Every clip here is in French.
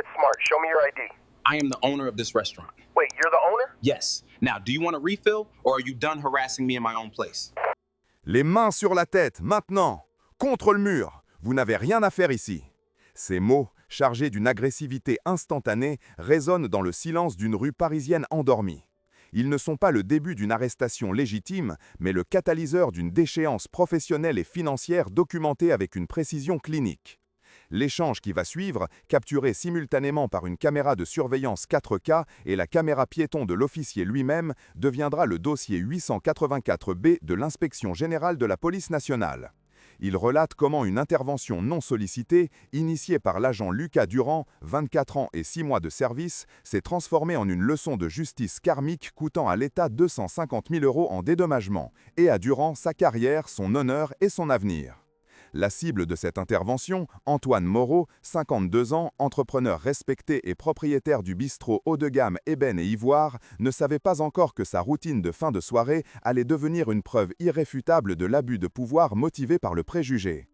it smart. Show me your ID. I am the owner of this restaurant. Wait, you're the owner? Yes. Now, do you want a refill or are you done harassing me in my own place? Les mains sur la tête, maintenant! Contre le mur! Vous n'avez rien à faire ici. Ces mots, chargés d'une agressivité instantanée, résonnent dans le silence d'une rue parisienne endormie. Ils ne sont pas le début d'une arrestation légitime, mais le catalyseur d'une déchéance professionnelle et financière documentée avec une précision clinique. L'échange qui va suivre, capturé simultanément par une caméra de surveillance 4K et la caméra piéton de l'officier lui-même, deviendra le dossier 884B de l'Inspection générale de la police nationale. Il relate comment une intervention non sollicitée, initiée par l'agent Lucas Durand, 24 ans et 6 mois de service, s'est transformée en une leçon de justice karmique coûtant à l'État 250 000 € en dédommagement, et à Durand sa carrière, son honneur et son avenir. La cible de cette intervention, Antoine Moreau, 52 ans, entrepreneur respecté et propriétaire du bistrot haut de gamme Ébène et Ivoire, ne savait pas encore que sa routine de fin de soirée allait devenir une preuve irréfutable de l'abus de pouvoir motivé par le préjugé.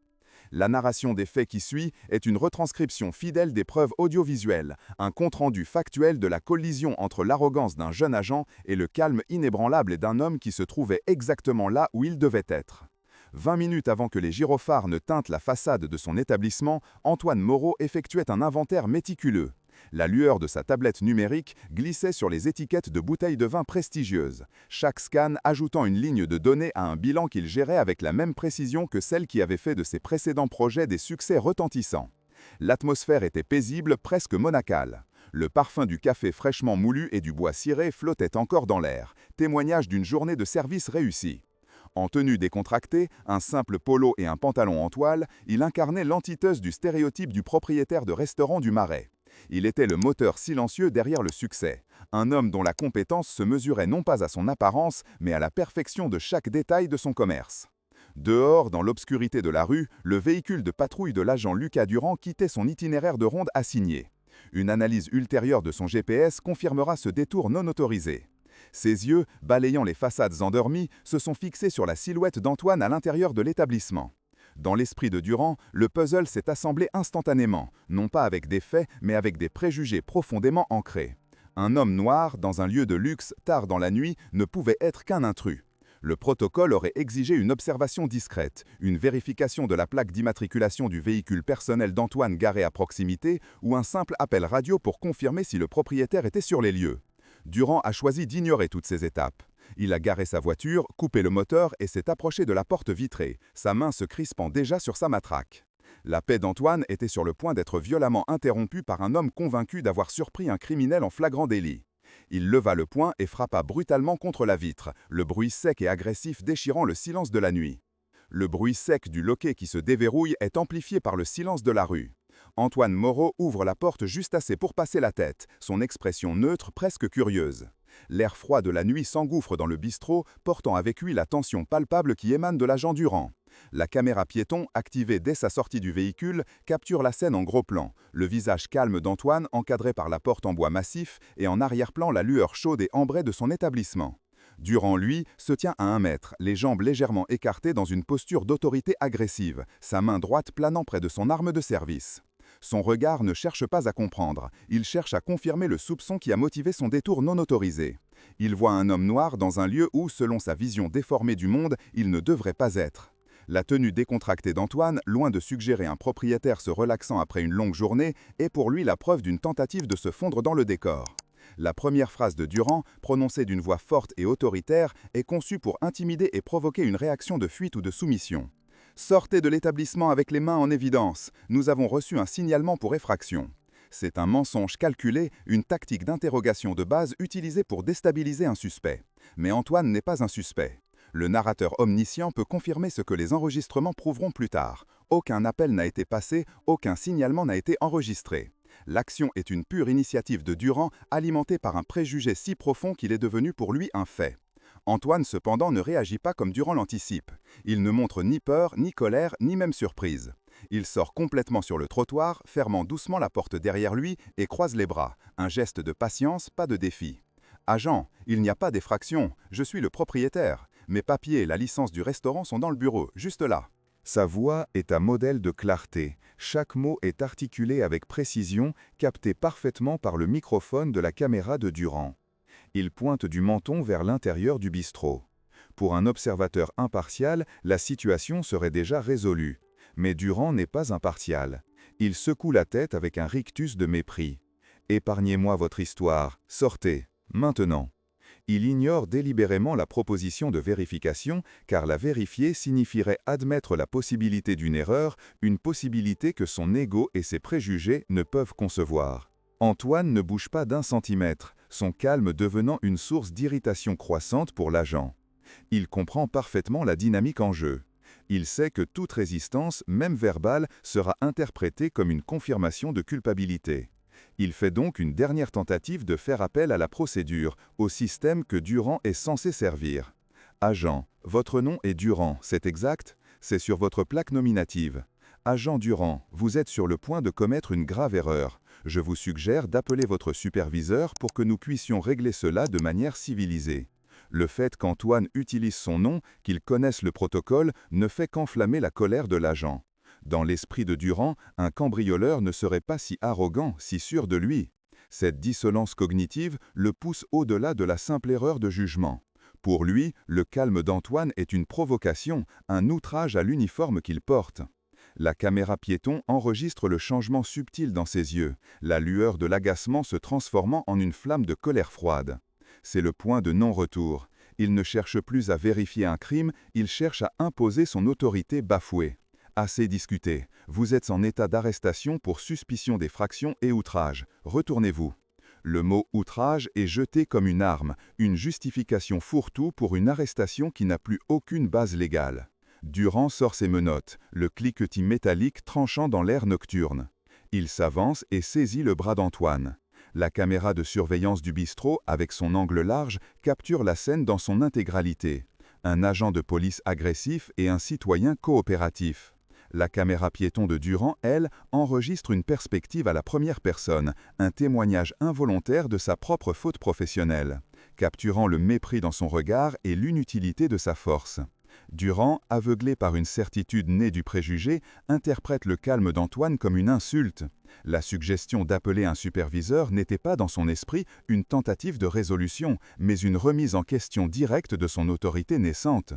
La narration des faits qui suit est une retranscription fidèle des preuves audiovisuelles, un compte-rendu factuel de la collision entre l'arrogance d'un jeune agent et le calme inébranlable d'un homme qui se trouvait exactement là où il devait être. 20 minutes avant que les gyrophares ne teintent la façade de son établissement, Antoine Moreau effectuait un inventaire méticuleux. La lueur de sa tablette numérique glissait sur les étiquettes de bouteilles de vin prestigieuses, chaque scan ajoutant une ligne de données à un bilan qu'il gérait avec la même précision que celle qui avait fait de ses précédents projets des succès retentissants. L'atmosphère était paisible, presque monacale. Le parfum du café fraîchement moulu et du bois ciré flottait encore dans l'air, témoignage d'une journée de service réussie. En tenue décontractée, un simple polo et un pantalon en toile, il incarnait l'antithèse du stéréotype du propriétaire de restaurant du Marais. Il était le moteur silencieux derrière le succès, un homme dont la compétence se mesurait non pas à son apparence, mais à la perfection de chaque détail de son commerce. Dehors, dans l'obscurité de la rue, le véhicule de patrouille de l'agent Lucas Durand quittait son itinéraire de ronde assigné. Une analyse ultérieure de son GPS confirmera ce détour non autorisé. Ses yeux, balayant les façades endormies, se sont fixés sur la silhouette d'Antoine à l'intérieur de l'établissement. Dans l'esprit de Durand, le puzzle s'est assemblé instantanément, non pas avec des faits, mais avec des préjugés profondément ancrés. Un homme noir, dans un lieu de luxe, tard dans la nuit, ne pouvait être qu'un intrus. Le protocole aurait exigé une observation discrète, une vérification de la plaque d'immatriculation du véhicule personnel d'Antoine garé à proximité, ou un simple appel radio pour confirmer si le propriétaire était sur les lieux. Durand a choisi d'ignorer toutes ces étapes. Il a garé sa voiture, coupé le moteur et s'est approché de la porte vitrée, sa main se crispant déjà sur sa matraque. La paix d'Antoine était sur le point d'être violemment interrompue par un homme convaincu d'avoir surpris un criminel en flagrant délit. Il leva le poing et frappa brutalement contre la vitre, le bruit sec et agressif déchirant le silence de la nuit. Le bruit sec du loquet qui se déverrouille est amplifié par le silence de la rue. Antoine Moreau ouvre la porte juste assez pour passer la tête, son expression neutre presque curieuse. L'air froid de la nuit s'engouffre dans le bistrot, portant avec lui la tension palpable qui émane de l'agent Durand. La caméra piéton, activée dès sa sortie du véhicule, capture la scène en gros plan, le visage calme d'Antoine encadré par la porte en bois massif et en arrière-plan la lueur chaude et ambrée de son établissement. Durand, lui, se tient à 1 mètre, les jambes légèrement écartées dans une posture d'autorité agressive, sa main droite planant près de son arme de service. Son regard ne cherche pas à comprendre, il cherche à confirmer le soupçon qui a motivé son détour non autorisé. Il voit un homme noir dans un lieu où, selon sa vision déformée du monde, il ne devrait pas être. La tenue décontractée d'Antoine, loin de suggérer un propriétaire se relaxant après une longue journée, est pour lui la preuve d'une tentative de se fondre dans le décor. La première phrase de Durand, prononcée d'une voix forte et autoritaire, est conçue pour intimider et provoquer une réaction de fuite ou de soumission. « Sortez de l'établissement avec les mains en évidence. Nous avons reçu un signalement pour effraction. » C'est un mensonge calculé, une tactique d'interrogation de base utilisée pour déstabiliser un suspect. Mais Antoine n'est pas un suspect. Le narrateur omniscient peut confirmer ce que les enregistrements prouveront plus tard. Aucun appel n'a été passé, aucun signalement n'a été enregistré. L'action est une pure initiative de Durand, alimentée par un préjugé si profond qu'il est devenu pour lui un fait. Antoine, cependant, ne réagit pas comme Durand l'anticipe. Il ne montre ni peur, ni colère, ni même surprise. Il sort complètement sur le trottoir, fermant doucement la porte derrière lui et croise les bras. Un geste de patience, pas de défi. « Agent, il n'y a pas d'effraction. Je suis le propriétaire. Mes papiers et la licence du restaurant sont dans le bureau, juste là. » Sa voix est un modèle de clarté. Chaque mot est articulé avec précision, capté parfaitement par le microphone de la caméra de Durand. Il pointe du menton vers l'intérieur du bistrot. Pour un observateur impartial, la situation serait déjà résolue. Mais Durand n'est pas impartial. Il secoue la tête avec un rictus de mépris. « Épargnez-moi votre histoire, sortez, maintenant !» Il ignore délibérément la proposition de vérification, car la vérifier signifierait admettre la possibilité d'une erreur, une possibilité que son ego et ses préjugés ne peuvent concevoir. Antoine ne bouge pas d'un centimètre, son calme devenant une source d'irritation croissante pour l'agent. Il comprend parfaitement la dynamique en jeu. Il sait que toute résistance, même verbale, sera interprétée comme une confirmation de culpabilité. Il fait donc une dernière tentative de faire appel à la procédure, au système que Durand est censé servir. « Agent, votre nom est Durand, c'est exact? C'est sur votre plaque nominative. Agent Durand, vous êtes sur le point de commettre une grave erreur. Je vous suggère d'appeler votre superviseur pour que nous puissions régler cela de manière civilisée. » Le fait qu'Antoine utilise son nom, qu'il connaisse le protocole, ne fait qu'enflammer la colère de l'agent. Dans l'esprit de Durand, un cambrioleur ne serait pas si arrogant, si sûr de lui. Cette dissonance cognitive le pousse au-delà de la simple erreur de jugement. Pour lui, le calme d'Antoine est une provocation, un outrage à l'uniforme qu'il porte. La caméra piéton enregistre le changement subtil dans ses yeux, la lueur de l'agacement se transformant en une flamme de colère froide. C'est le point de non-retour. Il ne cherche plus à vérifier un crime, il cherche à imposer son autorité bafouée. Assez discuté. Vous êtes en état d'arrestation pour suspicion d'effraction et outrage. Retournez-vous. Le mot « outrage » est jeté comme une arme, une justification fourre-tout pour une arrestation qui n'a plus aucune base légale. Durand sort ses menottes, le cliquetis métallique tranchant dans l'air nocturne. Il s'avance et saisit le bras d'Antoine. La caméra de surveillance du bistrot, avec son angle large, capture la scène dans son intégralité. Un agent de police agressif et un citoyen coopératif. La caméra piéton de Durand, elle, enregistre une perspective à la première personne, un témoignage involontaire de sa propre faute professionnelle, capturant le mépris dans son regard et l'inutilité de sa force. Durand, aveuglé par une certitude née du préjugé, interprète le calme d'Antoine comme une insulte. La suggestion d'appeler un superviseur n'était pas dans son esprit une tentative de résolution, mais une remise en question directe de son autorité naissante.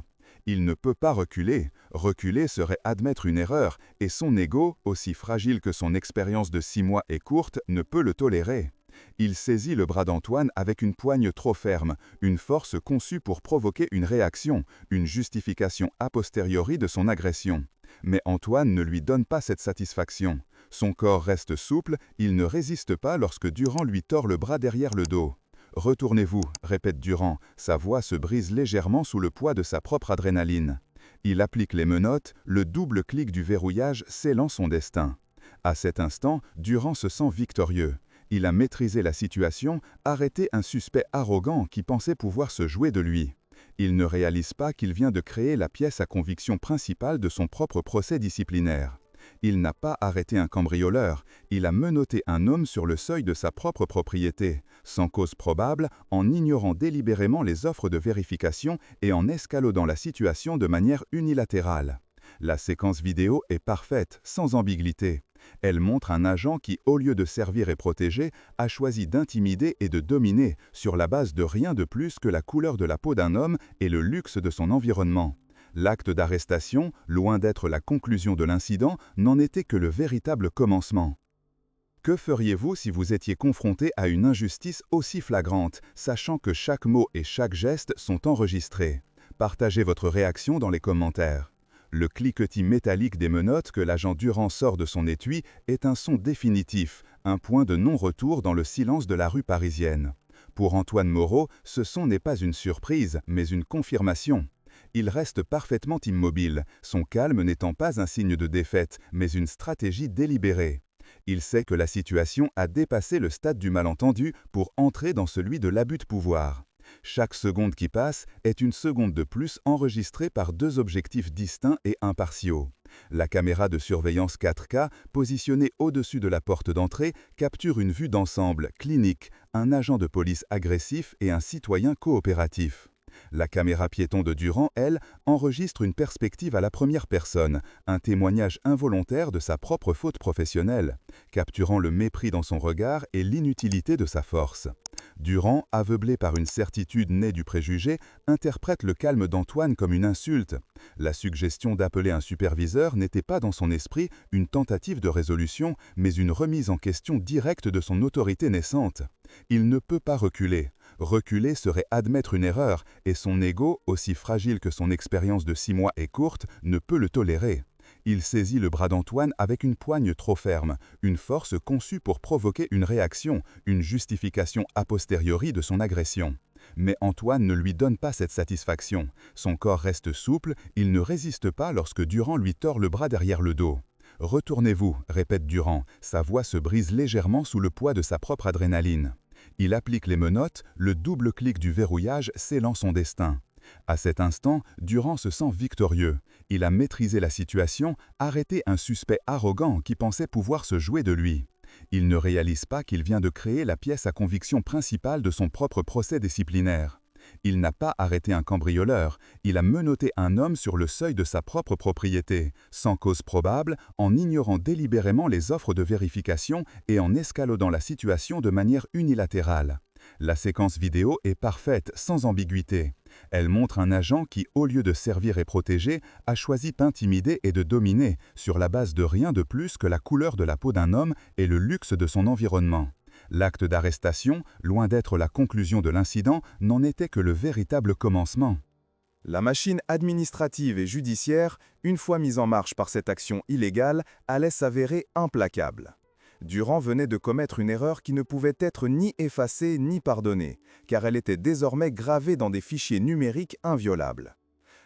Il ne peut pas reculer. Reculer serait admettre une erreur, et son ego, aussi fragile que son expérience de 6 mois est courte, ne peut le tolérer. Il saisit le bras d'Antoine avec une poigne trop ferme, une force conçue pour provoquer une réaction, une justification a posteriori de son agression. Mais Antoine ne lui donne pas cette satisfaction. Son corps reste souple, il ne résiste pas lorsque Durand lui tord le bras derrière le dos. « Retournez-vous » répète Durand, sa voix se brise légèrement sous le poids de sa propre adrénaline. Il applique les menottes, le double clic du verrouillage scellant son destin. À cet instant, Durand se sent victorieux. Il a maîtrisé la situation, arrêté un suspect arrogant qui pensait pouvoir se jouer de lui. Il ne réalise pas qu'il vient de créer la pièce à conviction principale de son propre procès disciplinaire. Il n'a pas arrêté un cambrioleur, il a menotté un homme sur le seuil de sa propre propriété, sans cause probable, en ignorant délibérément les offres de vérification et en escaladant la situation de manière unilatérale. La séquence vidéo est parfaite, sans ambiguïté. Elle montre un agent qui, au lieu de servir et protéger, a choisi d'intimider et de dominer sur la base de rien de plus que la couleur de la peau d'un homme et le luxe de son environnement. L'acte d'arrestation, loin d'être la conclusion de l'incident, n'en était que le véritable commencement. Que feriez-vous si vous étiez confronté à une injustice aussi flagrante, sachant que chaque mot et chaque geste sont enregistrés? Partagez votre réaction dans les commentaires. Le cliquetis métallique des menottes que l'agent Durand sort de son étui est un son définitif, un point de non-retour dans le silence de la rue parisienne. Pour Antoine Moreau, ce son n'est pas une surprise, mais une confirmation. Il reste parfaitement immobile, son calme n'étant pas un signe de défaite, mais une stratégie délibérée. Il sait que la situation a dépassé le stade du malentendu pour entrer dans celui de l'abus de pouvoir. Chaque seconde qui passe est une seconde de plus enregistrée par 2 objectifs distincts et impartiaux. La caméra de surveillance 4K, positionnée au-dessus de la porte d'entrée, capture une vue d'ensemble, clinique, un agent de police agressif et un citoyen coopératif. La caméra piéton de Durand, elle, enregistre une perspective à la première personne, un témoignage involontaire de sa propre faute professionnelle, capturant le mépris dans son regard et l'inutilité de sa force. Durand, aveuglé par une certitude née du préjugé, interprète le calme d'Antoine comme une insulte. La suggestion d'appeler un superviseur n'était pas dans son esprit une tentative de résolution, mais une remise en question directe de son autorité naissante. Il ne peut pas reculer. Reculer serait admettre une erreur, et son ego, aussi fragile que son expérience de 6 mois est courte, ne peut le tolérer. Il saisit le bras d'Antoine avec une poigne trop ferme, une force conçue pour provoquer une réaction, une justification a posteriori de son agression. Mais Antoine ne lui donne pas cette satisfaction. Son corps reste souple, il ne résiste pas lorsque Durand lui tord le bras derrière le dos. « Retournez-vous », répète Durand, sa voix se brise légèrement sous le poids de sa propre adrénaline. Il applique les menottes, le double clic du verrouillage scellant son destin. À cet instant, Durand se sent victorieux. Il a maîtrisé la situation, arrêté un suspect arrogant qui pensait pouvoir se jouer de lui. Il ne réalise pas qu'il vient de créer la pièce à conviction principale de son propre procès disciplinaire. Il n'a pas arrêté un cambrioleur, il a menotté un homme sur le seuil de sa propre propriété, sans cause probable, en ignorant délibérément les offres de vérification et en escaladant la situation de manière unilatérale. La séquence vidéo est parfaite, sans ambiguïté. Elle montre un agent qui, au lieu de servir et protéger, a choisi d'intimider et de dominer, sur la base de rien de plus que la couleur de la peau d'un homme et le luxe de son environnement. L'acte d'arrestation, loin d'être la conclusion de l'incident, n'en était que le véritable commencement. La machine administrative et judiciaire, une fois mise en marche par cette action illégale, allait s'avérer implacable. Durand venait de commettre une erreur qui ne pouvait être ni effacée ni pardonnée, car elle était désormais gravée dans des fichiers numériques inviolables.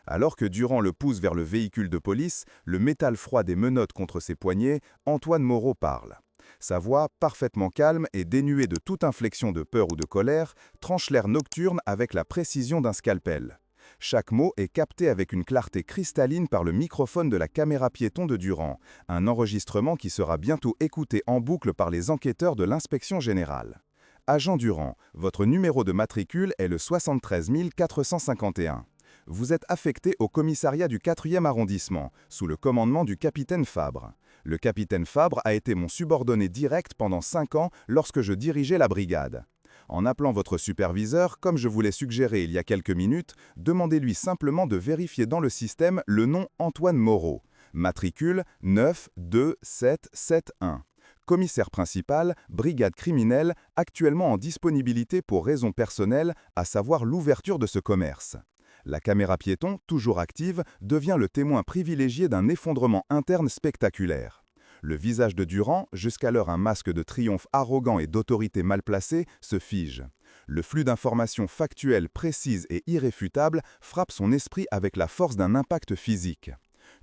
Alors que Durand le pousse vers le véhicule de police, le métal froid des menottes contre ses poignets, Antoine Moreau parle. Sa voix, parfaitement calme et dénuée de toute inflexion de peur ou de colère, tranche l'air nocturne avec la précision d'un scalpel. Chaque mot est capté avec une clarté cristalline par le microphone de la caméra piéton de Durand, un enregistrement qui sera bientôt écouté en boucle par les enquêteurs de l'inspection générale. Agent Durand, votre numéro de matricule est le 73 451. Vous êtes affecté au commissariat du 4e arrondissement, sous le commandement du capitaine Fabre. Le capitaine Fabre a été mon subordonné direct pendant 5 ans lorsque je dirigeais la brigade. En appelant votre superviseur, comme je vous l'ai suggéré il y a quelques minutes, demandez-lui simplement de vérifier dans le système le nom Antoine Moreau. Matricule 92771. Commissaire principal, brigade criminelle, actuellement en disponibilité pour raisons personnelles, à savoir l'ouverture de ce commerce. La caméra piéton, toujours active, devient le témoin privilégié d'un effondrement interne spectaculaire. Le visage de Durand, jusqu'alors un masque de triomphe arrogant et d'autorité mal placée, se fige. Le flux d'informations factuelles, précises et irréfutables frappe son esprit avec la force d'un impact physique.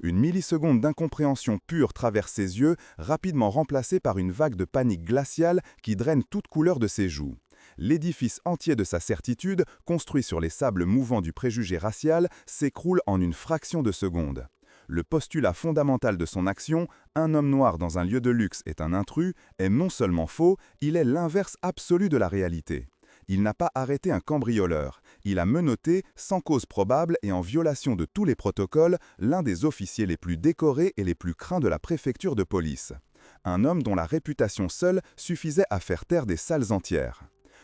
Une milliseconde d'incompréhension pure traverse ses yeux, rapidement remplacée par une vague de panique glaciale qui draine toute couleur de ses joues. L'édifice entier de sa certitude, construit sur les sables mouvants du préjugé racial, s'écroule en une fraction de seconde. Le postulat fondamental de son action, un homme noir dans un lieu de luxe est un intrus, est non seulement faux, il est l'inverse absolu de la réalité. Il n'a pas arrêté un cambrioleur, il a menotté, sans cause probable et en violation de tous les protocoles, l'un des officiers les plus décorés et les plus craints de la préfecture de police. Un homme dont la réputation seule suffisait à faire taire des salles entières.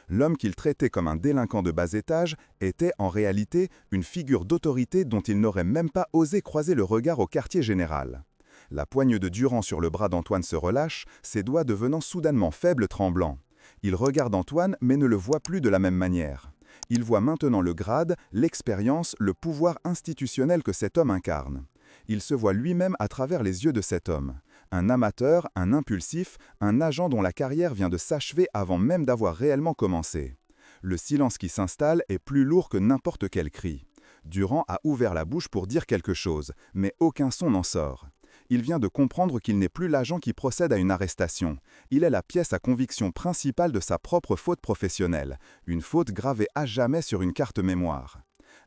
L'homme qu'il traitait comme un délinquant de bas étage était en réalité une figure d'autorité dont il n'aurait même pas osé croiser le regard au quartier général. La poigne de Durand sur le bras d'Antoine se relâche, ses doigts devenant soudainement faibles, tremblants. Il regarde Antoine mais ne le voit plus de la même manière. Il voit maintenant le grade, l'expérience, le pouvoir institutionnel que cet homme incarne. Il se voit lui-même à travers les yeux de cet homme. Un amateur, un impulsif, un agent dont la carrière vient de s'achever avant même d'avoir réellement commencé. Le silence qui s'installe est plus lourd que n'importe quel cri. Durand a ouvert la bouche pour dire quelque chose, mais aucun son n'en sort. Il vient de comprendre qu'il n'est plus l'agent qui procède à une arrestation. Il est la pièce à conviction principale de sa propre faute professionnelle, une faute gravée à jamais sur une carte mémoire.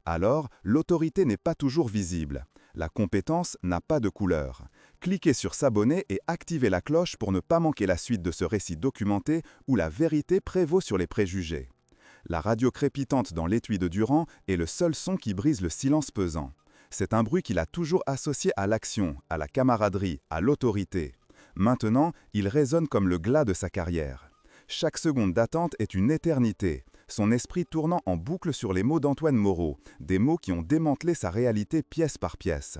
Alors, l'autorité n'est pas toujours visible. La compétence n'a pas de couleur. Cliquez sur s'abonner et activez la cloche pour ne pas manquer la suite de ce récit documenté où la vérité prévaut sur les préjugés. La radio crépitante dans l'étui de Durand est le seul son qui brise le silence pesant. C'est un bruit qu'il a toujours associé à l'action, à la camaraderie, à l'autorité. Maintenant, il résonne comme le glas de sa carrière. Chaque seconde d'attente est une éternité, son esprit tournant en boucle sur les mots d'Antoine Moreau, des mots qui ont démantelé sa réalité pièce par pièce.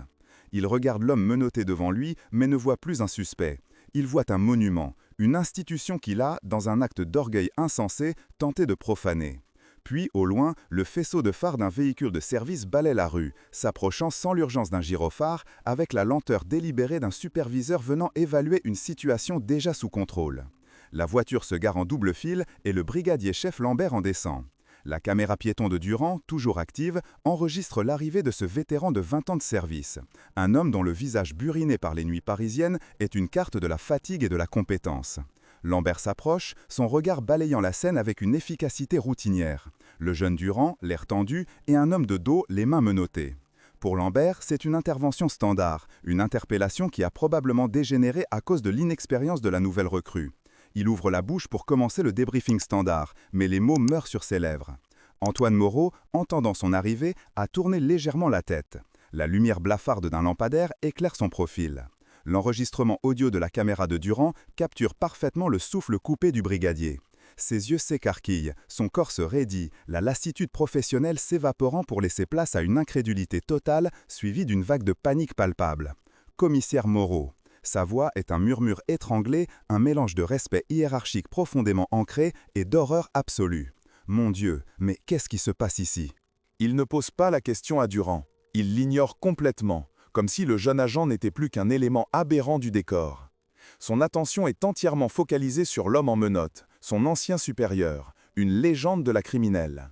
Il regarde l'homme menotté devant lui, mais ne voit plus un suspect. Il voit un monument, une institution qu'il a, dans un acte d'orgueil insensé, tenté de profaner. Puis, au loin, le faisceau de phare d'un véhicule de service balaie la rue, s'approchant sans l'urgence d'un gyrophare, avec la lenteur délibérée d'un superviseur venant évaluer une situation déjà sous contrôle. La voiture se gare en double file et le brigadier-chef Lambert en descend. La caméra piéton de Durand, toujours active, enregistre l'arrivée de ce vétéran de 20 ans de service. Un homme dont le visage buriné par les nuits parisiennes est une carte de la fatigue et de la compétence. Lambert s'approche, son regard balayant la scène avec une efficacité routinière. Le jeune Durand, l'air tendu, et un homme de dos, les mains menottées. Pour Lambert, c'est une intervention standard, une interpellation qui a probablement dégénéré à cause de l'inexpérience de la nouvelle recrue. Il ouvre la bouche pour commencer le débriefing standard, mais les mots meurent sur ses lèvres. Antoine Moreau, entendant son arrivée, a tourné légèrement la tête. La lumière blafarde d'un lampadaire éclaire son profil. L'enregistrement audio de la caméra de Durand capture parfaitement le souffle coupé du brigadier. Ses yeux s'écarquillent, son corps se raidit, la lassitude professionnelle s'évaporant pour laisser place à une incrédulité totale suivie d'une vague de panique palpable. Commissaire Moreau. Sa voix est un murmure étranglé, un mélange de respect hiérarchique profondément ancré et d'horreur absolue. Mon Dieu, mais qu'est-ce qui se passe ici? Il ne pose pas la question à Durand. Il l'ignore complètement, comme si le jeune agent n'était plus qu'un élément aberrant du décor. Son attention est entièrement focalisée sur l'homme en menottes, son ancien supérieur, une légende de la criminelle.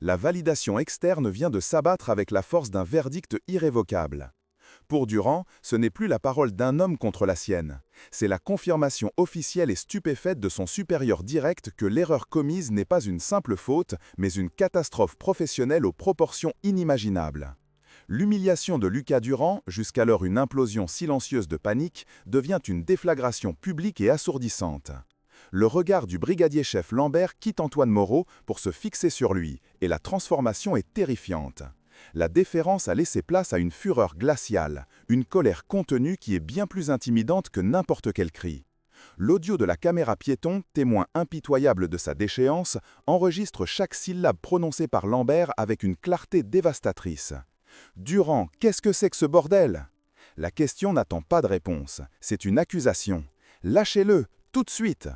La validation externe vient de s'abattre avec la force d'un verdict irrévocable. Pour Durand, ce n'est plus la parole d'un homme contre la sienne. C'est la confirmation officielle et stupéfaite de son supérieur direct que l'erreur commise n'est pas une simple faute, mais une catastrophe professionnelle aux proportions inimaginables. L'humiliation de Lucas Durand, jusqu'alors une implosion silencieuse de panique, devient une déflagration publique et assourdissante. Le regard du brigadier-chef Lambert quitte Antoine Moreau pour se fixer sur lui, et la transformation est terrifiante. La déférence a laissé place à une fureur glaciale, une colère contenue qui est bien plus intimidante que n'importe quel cri. L'audio de la caméra piéton, témoin impitoyable de sa déchéance, enregistre chaque syllabe prononcée par Lambert avec une clarté dévastatrice. « Durand, qu'est-ce que c'est que ce bordel ?» La question n'attend pas de réponse, c'est une accusation. « Lâchez-le, tout de suite !»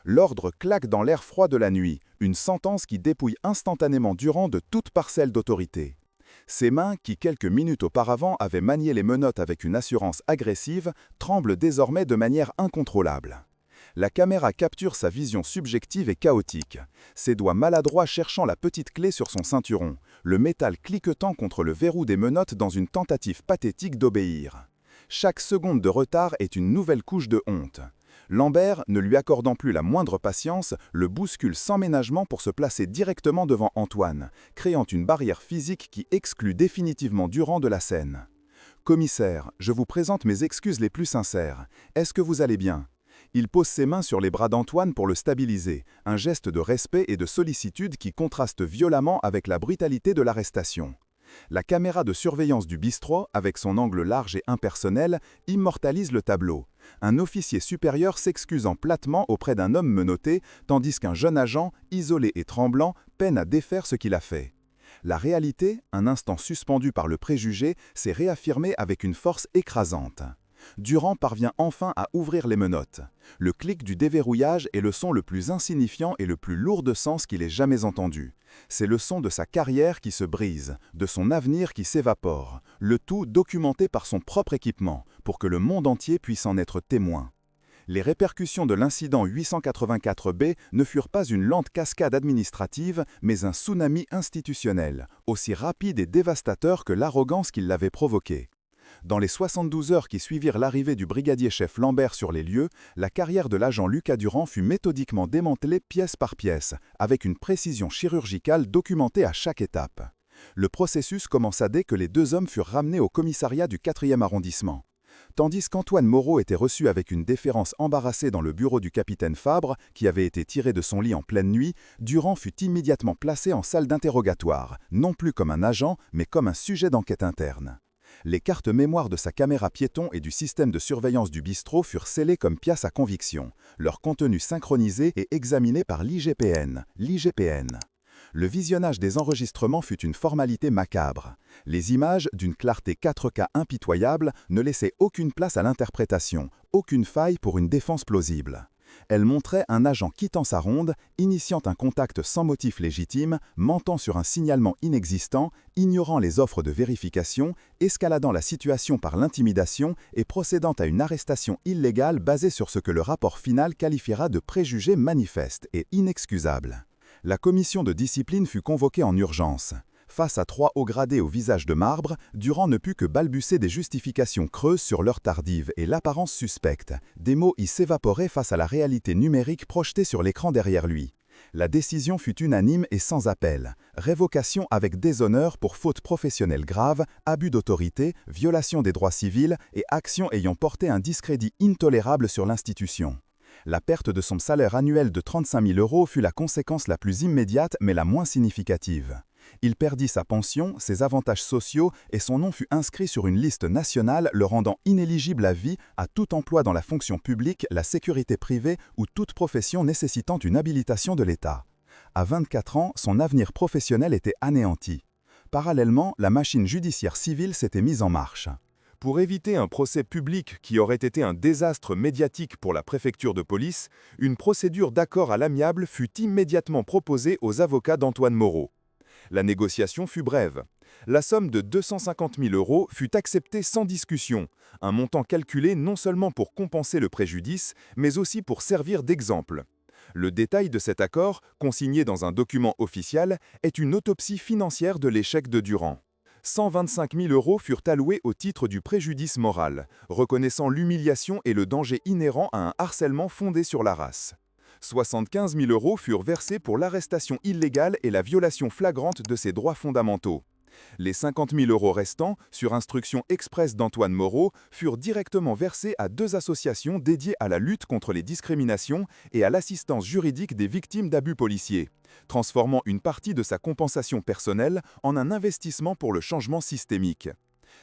L'ordre claque dans l'air froid de la nuit, une sentence qui dépouille instantanément Durand de toute parcelle d'autorité. Ses mains, qui quelques minutes auparavant avaient manié les menottes avec une assurance agressive, tremblent désormais de manière incontrôlable. La caméra capture sa vision subjective et chaotique, ses doigts maladroits cherchant la petite clé sur son ceinturon, le métal cliquetant contre le verrou des menottes dans une tentative pathétique d'obéir. Chaque seconde de retard est une nouvelle couche de honte. Lambert, ne lui accordant plus la moindre patience, le bouscule sans ménagement pour se placer directement devant Antoine, créant une barrière physique qui exclut définitivement Durand de la scène. « Commissaire, je vous présente mes excuses les plus sincères. Est-ce que vous allez bien ?» Il pose ses mains sur les bras d'Antoine pour le stabiliser, un geste de respect et de sollicitude qui contraste violemment avec la brutalité de l'arrestation. La caméra de surveillance du bistrot, avec son angle large et impersonnel, immortalise le tableau. Un officier supérieur s'excusant platement auprès d'un homme menotté, tandis qu'un jeune agent, isolé et tremblant, peine à défaire ce qu'il a fait. La réalité, un instant suspendue par le préjugé, s'est réaffirmée avec une force écrasante. Durand parvient enfin à ouvrir les menottes. Le clic du déverrouillage est le son le plus insignifiant et le plus lourd de sens qu'il ait jamais entendu. C'est le son de sa carrière qui se brise, de son avenir qui s'évapore, le tout documenté par son propre équipement, pour que le monde entier puisse en être témoin. Les répercussions de l'incident 884B ne furent pas une lente cascade administrative, mais un tsunami institutionnel, aussi rapide et dévastateur que l'arrogance qui l'avait provoqué. Dans les 72 heures qui suivirent l'arrivée du brigadier-chef Lambert sur les lieux, la carrière de l'agent Lucas Durand fut méthodiquement démantelée pièce par pièce, avec une précision chirurgicale documentée à chaque étape. Le processus commença dès que les deux hommes furent ramenés au commissariat du 4e arrondissement. Tandis qu'Antoine Moreau était reçu avec une déférence embarrassée dans le bureau du capitaine Fabre, qui avait été tiré de son lit en pleine nuit, Durand fut immédiatement placé en salle d'interrogatoire, non plus comme un agent, mais comme un sujet d'enquête interne. Les cartes mémoire de sa caméra piéton et du système de surveillance du bistrot furent scellées comme pièces à conviction, leur contenu synchronisé et examiné par l'IGPN. Le visionnage des enregistrements fut une formalité macabre. Les images, d'une clarté 4K impitoyable, ne laissaient aucune place à l'interprétation, aucune faille pour une défense plausible. Elles montraient un agent quittant sa ronde, initiant un contact sans motif légitime, mentant sur un signalement inexistant, ignorant les offres de vérification, escaladant la situation par l'intimidation et procédant à une arrestation illégale basée sur ce que le rapport final qualifiera de préjugés manifestes et inexcusables. La commission de discipline fut convoquée en urgence. Face à 3 hauts gradés au visage de marbre, Durand ne put que balbutier des justifications creuses sur l'heure tardive et l'apparence suspecte. Des mots y s'évaporaient face à la réalité numérique projetée sur l'écran derrière lui. La décision fut unanime et sans appel. Révocation avec déshonneur pour faute professionnelle grave, abus d'autorité, violation des droits civils et actions ayant porté un discrédit intolérable sur l'institution. La perte de son salaire annuel de 35 000 € fut la conséquence la plus immédiate mais la moins significative. Il perdit sa pension, ses avantages sociaux et son nom fut inscrit sur une liste nationale le rendant inéligible à vie à tout emploi dans la fonction publique, la sécurité privée ou toute profession nécessitant une habilitation de l'État. À 24 ans, son avenir professionnel était anéanti. Parallèlement, la machine judiciaire civile s'était mise en marche. Pour éviter un procès public qui aurait été un désastre médiatique pour la préfecture de police, une procédure d'accord à l'amiable fut immédiatement proposée aux avocats d'Antoine Moreau. La négociation fut brève. La somme de 250 000 € fut acceptée sans discussion, un montant calculé non seulement pour compenser le préjudice, mais aussi pour servir d'exemple. Le détail de cet accord, consigné dans un document officiel, est une autopsie financière de l'échec de Durand. 125 000 € furent alloués au titre du préjudice moral, reconnaissant l'humiliation et le danger inhérent à un harcèlement fondé sur la race. 75 000 € furent versés pour l'arrestation illégale et la violation flagrante de ses droits fondamentaux. Les 50 000 € restants, sur instruction expresse d'Antoine Moreau, furent directement versés à 2 associations dédiées à la lutte contre les discriminations et à l'assistance juridique des victimes d'abus policiers, transformant une partie de sa compensation personnelle en un investissement pour le changement systémique.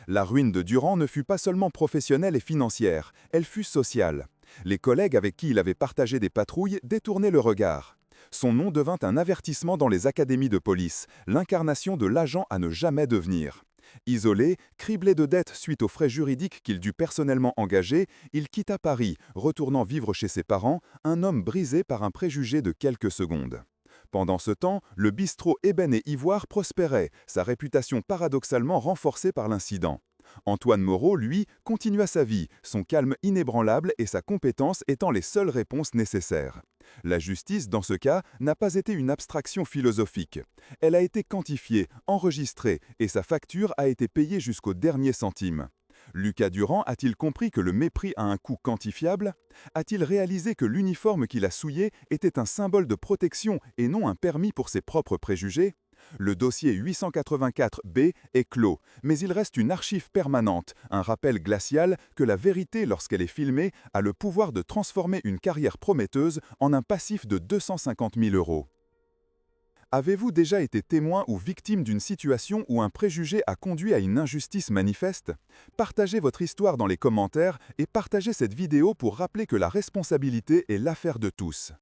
La ruine de Durand ne fut pas seulement professionnelle et financière, elle fut sociale. Les collègues avec qui il avait partagé des patrouilles détournaient le regard. Son nom devint un avertissement dans les académies de police, l'incarnation de l'agent à ne jamais devenir. Isolé, criblé de dettes suite aux frais juridiques qu'il dut personnellement engager, il quitta Paris, retournant vivre chez ses parents, un homme brisé par un préjugé de quelques secondes. Pendant ce temps, le bistrot Ébène et Ivoire prospérait, sa réputation paradoxalement renforcée par l'incident. Antoine Moreau, lui, continua sa vie, son calme inébranlable et sa compétence étant les seules réponses nécessaires. La justice, dans ce cas, n'a pas été une abstraction philosophique. Elle a été quantifiée, enregistrée, et sa facture a été payée jusqu'au dernier centime. Lucas Durand a-t-il compris que le mépris a un coût quantifiable? A-t-il réalisé que l'uniforme qu'il a souillé était un symbole de protection et non un permis pour ses propres préjugés? Le dossier 884-B est clos, mais il reste une archive permanente, un rappel glacial que la vérité, lorsqu'elle est filmée, a le pouvoir de transformer une carrière prometteuse en un passif de 250 000 €. Avez-vous déjà été témoin ou victime d'une situation où un préjugé a conduit à une injustice manifeste? Partagez votre histoire dans les commentaires et partagez cette vidéo pour rappeler que la responsabilité est l'affaire de tous.